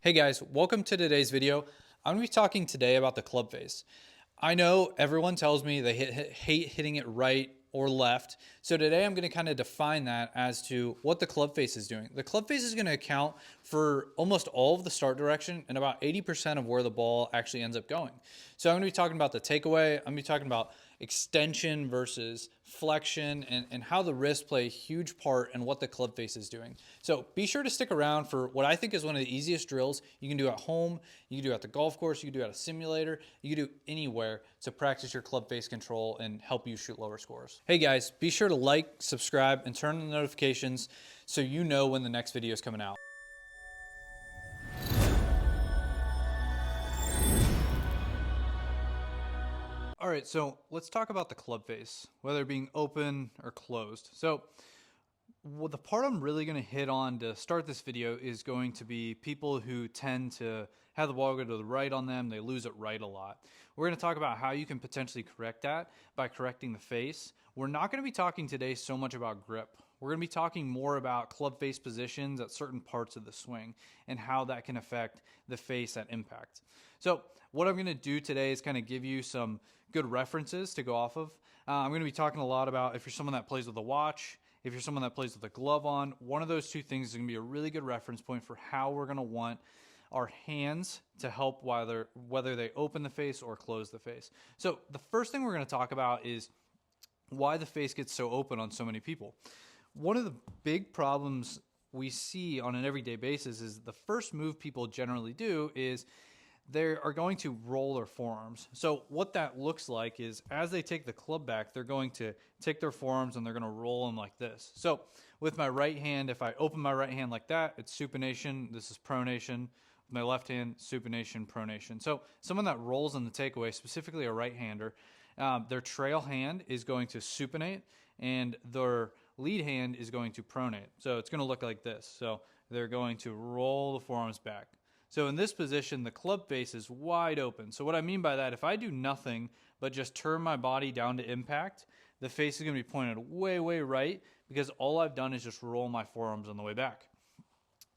Hey guys, welcome to today's video. I'm going to be talking today about the club face. I know everyone tells me they hate hitting it right or left. So today I'm going to kind of define that as to what the club face is doing. The club face is going to account for almost all of the start direction and about 80% of where the ball actually ends up going. So I'm going to be talking about the takeaway. I'm going to be talking about extension versus flexion and how the wrists play a huge part in what the club face is doing. So be sure to stick around for what I think is one of the easiest drills you can do at home, you can do at the golf course, you can do at a simulator, you can do anywhere to practice your club face control and help you shoot lower scores. Hey guys, be sure to like, subscribe, and turn on the notifications so you know when the next video is coming out. All right, so let's talk about the club face, whether it being open or closed. So the part I'm really going to hit on to start this video is going to be people who tend to have the ball go to the right on them. They lose it right a lot. We're going to talk about how you can potentially correct that by correcting the face. We're not going to be talking today so much about grip. We're going to be talking more about club face positions at certain parts of the swing and how that can affect the face at impact. So what I'm going to do today is kind of give you some good references to go off of. I'm going to be talking a lot about if you're someone that plays with a watch, if you're someone that plays with a glove on, one of those two things is going to be a really good reference point for how we're going to want our hands to help whether they open the face or close the face. So the first thing we're going to talk about is why the face gets so open on so many people. One of the big problems we see on an everyday basis is the first move people generally do is they are going to roll their forearms. So what that looks like is as they take the club back, they're going to take their forearms and they're going to roll them like this. So with my right hand, if I open my right hand like that, it's supination. This is pronation. With my left hand, supination, pronation. So someone that rolls in the takeaway, specifically a right-hander, their trail hand is going to supinate and their lead hand is going to pronate. So it's going to look like this. So they're going to roll the forearms back. So in this position, the club face is wide open. So what I mean by that, if I do nothing but just turn my body down to impact, the face is going to be pointed way, way right because all I've done is just roll my forearms on the way back.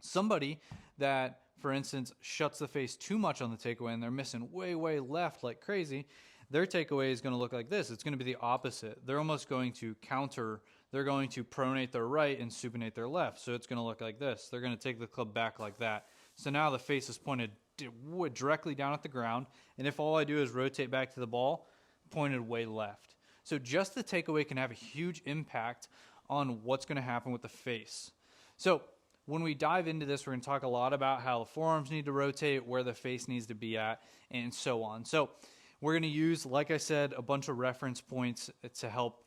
Somebody that, for instance, shuts the face too much on the takeaway and they're missing way, way left like crazy, their takeaway is going to look like this. It's going to be the opposite. They're almost going to counter. They're going to pronate their right and supinate their left. So it's going to look like this. They're going to take the club back like that. So now the face is pointed directly down at the ground. And if all I do is rotate back to the ball, pointed way left. So just the takeaway can have a huge impact on what's going to happen with the face. So when we dive into this, we're going to talk a lot about how the forearms need to rotate, where the face needs to be at, and so on. So we're going to use, like I said, a bunch of reference points to help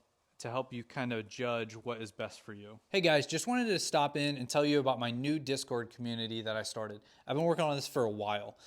you kind of judge what is best for you. Hey guys, just wanted to stop in and tell you about my new Discord community that I started. I've been working on this for a while.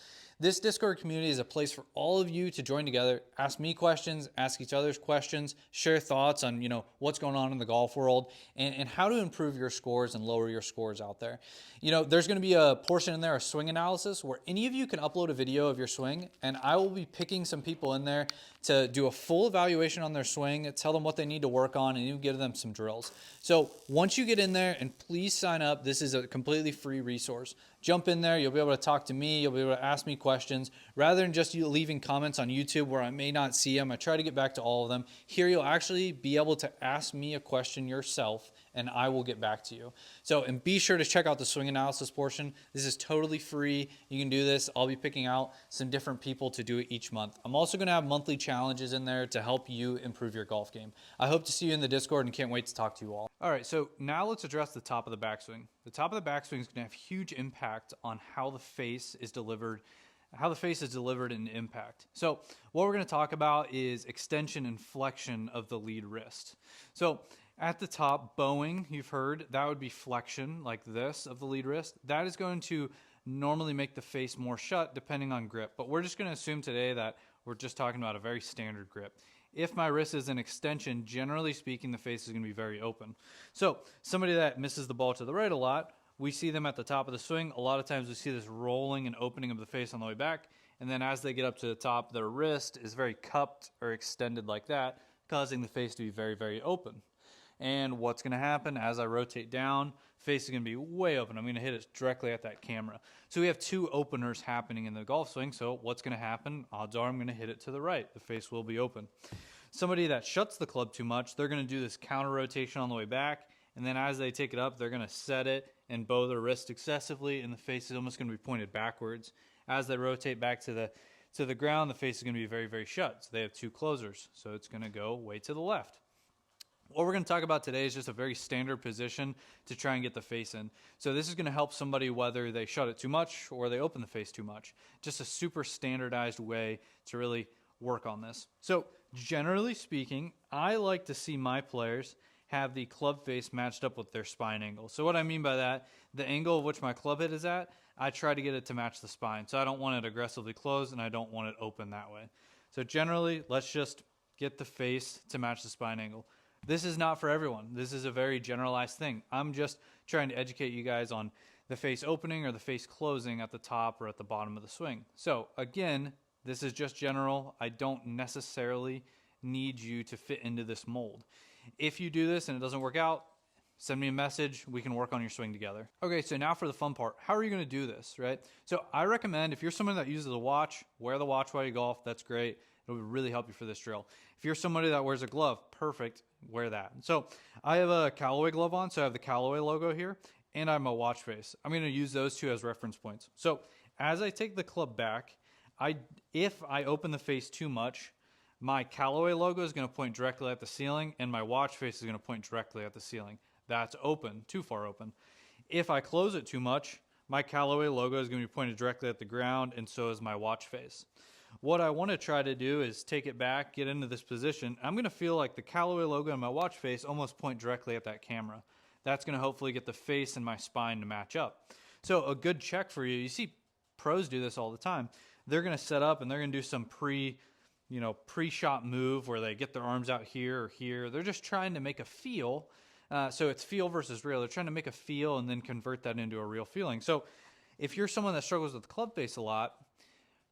This Discord community is a place for all of you to join together, ask me questions, ask each other's questions, share thoughts on, what's going on in the golf world and how to improve your scores and lower your scores out there. There's going to be a portion in there, a swing analysis, where any of you can upload a video of your swing, and I will be picking some people in there to do a full evaluation on their swing, tell them what they need to work on, and even give them some drills. So once you get in there, and please sign up, this is a completely free resource. Jump in there, you'll be able to talk to me, you'll be able to ask me questions. Rather than just you leaving comments on YouTube where I may not see them, I try to get back to all of them. Here you'll actually be able to ask me a question yourself and I will get back to you. So, and be sure to check out the swing analysis portion. This is totally free. You can do this. I'll be picking out some different people to do it each month. I'm also going to have monthly challenges in there to help you improve your golf game. I hope to see you in the Discord and can't wait to talk to you all. All right, so now let's address the top of the backswing. The top of the backswing is going to have huge impact on how the face is delivered in impact. So what we're going to talk about is extension and flexion of the lead wrist. So at the top, bowing, you've heard, that would be flexion like this of the lead wrist. That is going to normally make the face more shut depending on grip. But we're just going to assume today that we're just talking about a very standard grip. If my wrist is an extension, generally speaking, the face is going to be very open. So somebody that misses the ball to the right a lot, we see them at the top of the swing. A lot of times we see this rolling and opening of the face on the way back. And then as they get up to the top, their wrist is very cupped or extended like that, causing the face to be very, very open. And what's going to happen as I rotate down face is going to be way open. I'm going to hit it directly at that camera. So we have two openers happening in the golf swing. So what's going to happen? Odds are I'm going to hit it to the right. The face will be open. Somebody that shuts the club too much, they're going to do this counter rotation on the way back. And then as they take it up, they're going to set it and bow their wrist excessively, and the face is almost going to be pointed backwards. As they rotate back to the ground, the face is going to be very, very shut. So they have two closers, so it's going to go way to the left. What we're going to talk about today is just a very standard position to try and get the face in. So this is going to help somebody whether they shut it too much or they open the face too much. Just a super standardized way to really work on this. So generally speaking, I like to see my players have the club face matched up with their spine angle. So what I mean by that, the angle of which my club head is at, I try to get it to match the spine. So I don't want it aggressively closed and I don't want it open that way. So generally, let's just get the face to match the spine angle. This is not for everyone. This is a very generalized thing. I'm just trying to educate you guys on the face opening or the face closing at the top or at the bottom of the swing. So again, this is just general. I don't necessarily need you to fit into this mold. If you do this and it doesn't work out, send me a message. We can work on your swing together. Okay, so now for the fun part. How are you going to do this, right? So I recommend if you're someone that uses a watch, wear the watch while you golf. That's great. It'll really help you for this drill. If you're somebody that wears a glove, perfect, wear that. So I have a Callaway glove on, so I have the Callaway logo here, and I'm a watch face. I'm going to use those two as reference points. So as I take the club back, if I open the face too much, my Callaway logo is going to point directly at the ceiling, and my watch face is going to point directly at the ceiling. That's open, too far open. If I close it too much, my Callaway logo is going to be pointed directly at the ground, and so is my watch face. What I want to try to do is take it back, get into this position. I'm going to feel like the Callaway logo and my watch face almost point directly at that camera. That's going to hopefully get the face and my spine to match up. So a good check for you see pros do this all the time. They're going to set up and they're going to do some pre-shot move where they get their arms out here or here. They're just trying to make a feel. So it's feel versus real. They're trying to make a feel and then convert that into a real feeling. So if you're someone that struggles with club face a lot,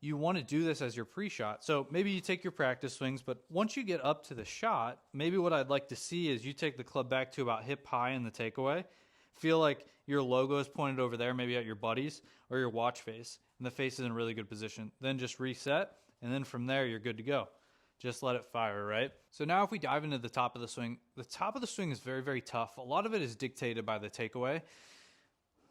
you want to do this as your pre-shot. So maybe you take your practice swings, but once you get up to the shot, maybe what I'd like to see is you take the club back to about hip high in the takeaway. Feel like your logo is pointed over there, maybe at your buddies or your watch face, and the face is in a really good position. Then just reset, and then from there, you're good to go. Just let it fire, right? So now if we dive into the top of the swing is very, very tough. A lot of it is dictated by the takeaway.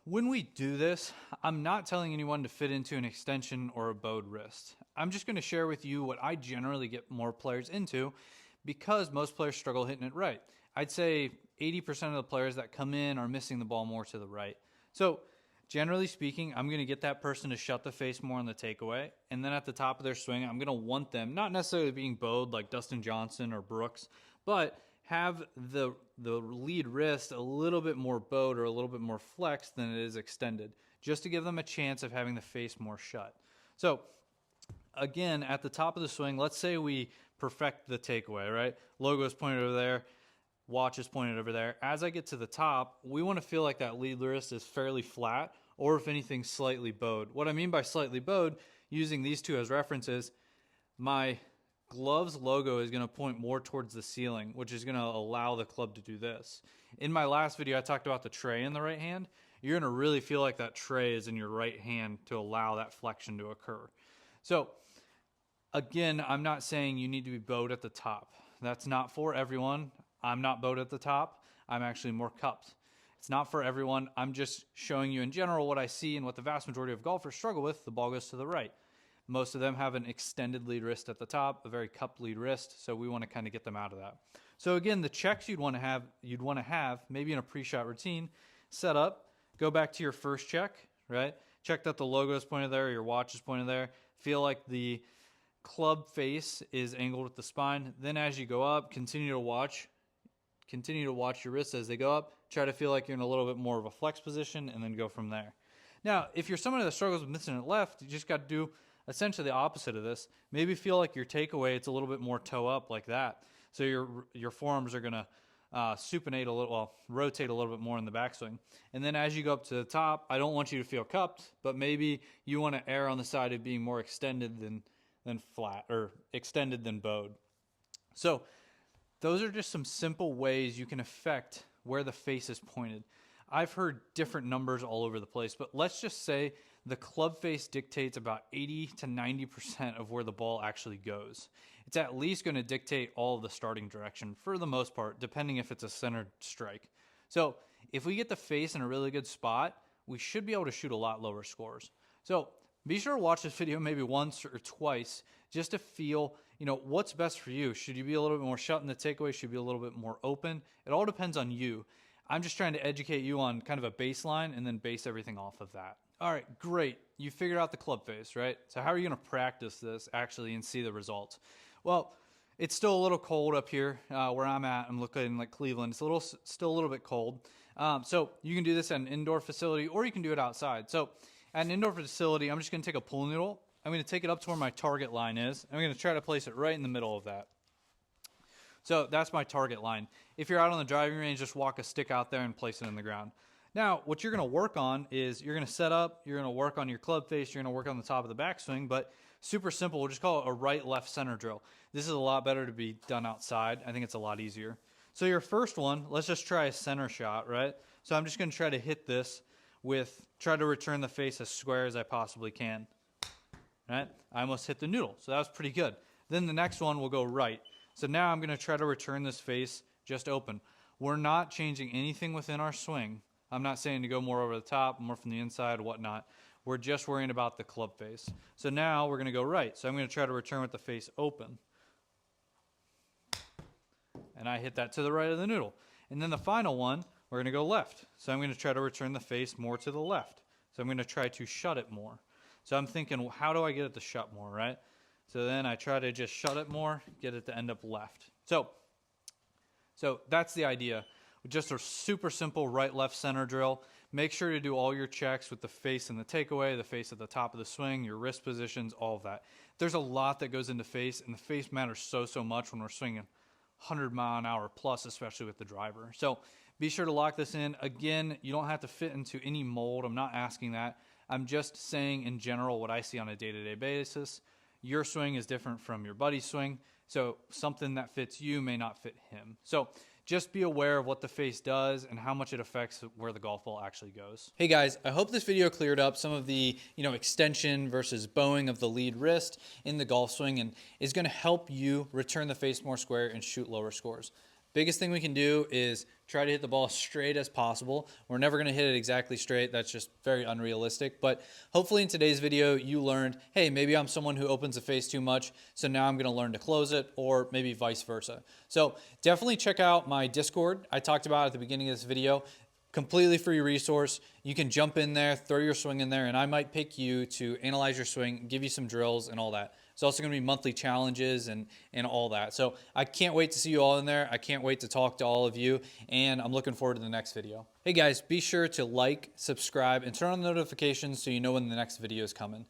When we do this, I'm not telling anyone to fit into an extension or a bowed wrist. I'm just going to share with you what I generally get more players into because most players struggle hitting it right. I'd say 80% of the players that come in are missing the ball more to the right. So generally speaking, I'm going to get that person to shut the face more on the takeaway. And then at the top of their swing, I'm going to want them, not necessarily being bowed like Dustin Johnson or Brooks, but have the lead wrist a little bit more bowed or a little bit more flexed than it is extended, just to give them a chance of having the face more shut. So again, at the top of the swing, let's say we perfect the takeaway, right? Logo is pointed over there, watch is pointed over there. As I get to the top, we want to feel like that lead wrist is fairly flat, or if anything, slightly bowed. What I mean by slightly bowed, using these two as references, my glove's logo is going to point more towards the ceiling, which is going to allow the club to do this. In my last video, I talked about the tray in the right hand. You're going to really feel like that tray is in your right hand to allow that flexion to occur. So again, I'm not saying you need to be bowed at the top. That's not for everyone. I'm not bowed at the top. I'm actually more cupped. It's not for everyone. I'm just showing you in general what I see and what the vast majority of golfers struggle with. The ball goes to the right. Most of them have an extended lead wrist at the top, a very cupped lead wrist, so we want to kind of get them out of that. So again, the checks you'd want to have maybe in a pre-shot routine, set up, go back to your first check, right? Check that the logo is pointed there, or your watch is pointed there. Feel like the club face is angled with the spine. Then as you go up, continue to watch your wrists as they go up. Try to feel like you're in a little bit more of a flex position, and then go from there. Now, if you're someone that struggles with missing it left, you just got to do essentially the opposite of this. Maybe feel like your takeaway, it's a little bit more toe up like that. So your forearms are going to supinate a little, rotate a little bit more in the backswing. And then as you go up to the top, I don't want you to feel cupped, but maybe you want to err on the side of being more extended than flat, or extended than bowed. So those are just some simple ways you can affect where the face is pointed. I've heard different numbers all over the place, but let's just say the club face dictates about 80 to 90% of where the ball actually goes. It's at least going to dictate all of the starting direction for the most part, depending if it's a centered strike. So if we get the face in a really good spot, we should be able to shoot a lot lower scores. So be sure to watch this video maybe once or twice just to feel, what's best for you. Should you be a little bit more shut in the takeaway? Should you be a little bit more open? It all depends on you. I'm just trying to educate you on kind of a baseline and then base everything off of that. All right, great. You figured out the club face, right? So how are you going to practice this actually and see the results? Well, it's still a little cold up here where I'm at. I'm looking like Cleveland. It's still a little bit cold. So you can do this at an indoor facility or you can do it outside. So at an indoor facility, I'm just going to take a pool noodle. I'm going to take it up to where my target line is. I'm going to try to place it right in the middle of that. So that's my target line. If you're out on the driving range, just walk a stick out there and place it in the ground. Now, what you're going to work on is you're going to set up, you're going to work on your club face, you're going to work on the top of the backswing, but super simple. We'll just call it a right, left, center drill. This is a lot better to be done outside. I think it's a lot easier. So your first one, let's just try a center shot, right? So I'm just going to try to hit this try to return the face as square as I possibly can, right? I almost hit the noodle, so that was pretty good. Then the next one will go right. So now I'm going to try to return this face just open. We're not changing anything within our swing. I'm not saying to go more over the top, more from the inside, whatnot. We're just worrying about the club face. So now we're going to go right. So I'm going to try to return with the face open. And I hit that to the right of the noodle. And then the final one, we're going to go left. So I'm going to try to return the face more to the left. So I'm going to try to shut it more. So I'm thinking, well, how do I get it to shut more, right? So then I try to just shut it more, get it to end up left. So that's the idea. Just a super simple right, left, center drill. Make sure to do all your checks with the face and the takeaway, the face at the top of the swing, your wrist positions, all of that. There's a lot that goes into face, and the face matters so much when we're swinging 100 mile an hour plus, especially with the driver. So be sure to lock this in. Again, you don't have to fit into any mold. I'm not asking that. I'm just saying in general what I see on a day-to-day basis. Your swing is different from your buddy's swing, so something that fits you may not fit him. So just be aware of what the face does and how much it affects where the golf ball actually goes. Hey guys, I hope this video cleared up some of the extension versus bowing of the lead wrist in the golf swing and is going to help you return the face more square and shoot lower scores. Biggest thing we can do is try to hit the ball straight as possible. We're never going to hit it exactly straight. That's just very unrealistic. But hopefully in today's video, you learned, hey, maybe I'm someone who opens the face too much, so now I'm going to learn to close it, or maybe vice versa. So definitely check out my Discord. I talked about it at the beginning of this video. Completely free resource. You can jump in there, throw your swing in there, and I might pick you to analyze your swing, give you some drills and all that. It's also going to be monthly challenges and all that. So I can't wait to see you all in there. I can't wait to talk to all of you, and I'm looking forward to the next video. Hey guys, be sure to like, subscribe, and turn on the notifications so you know when the next video is coming.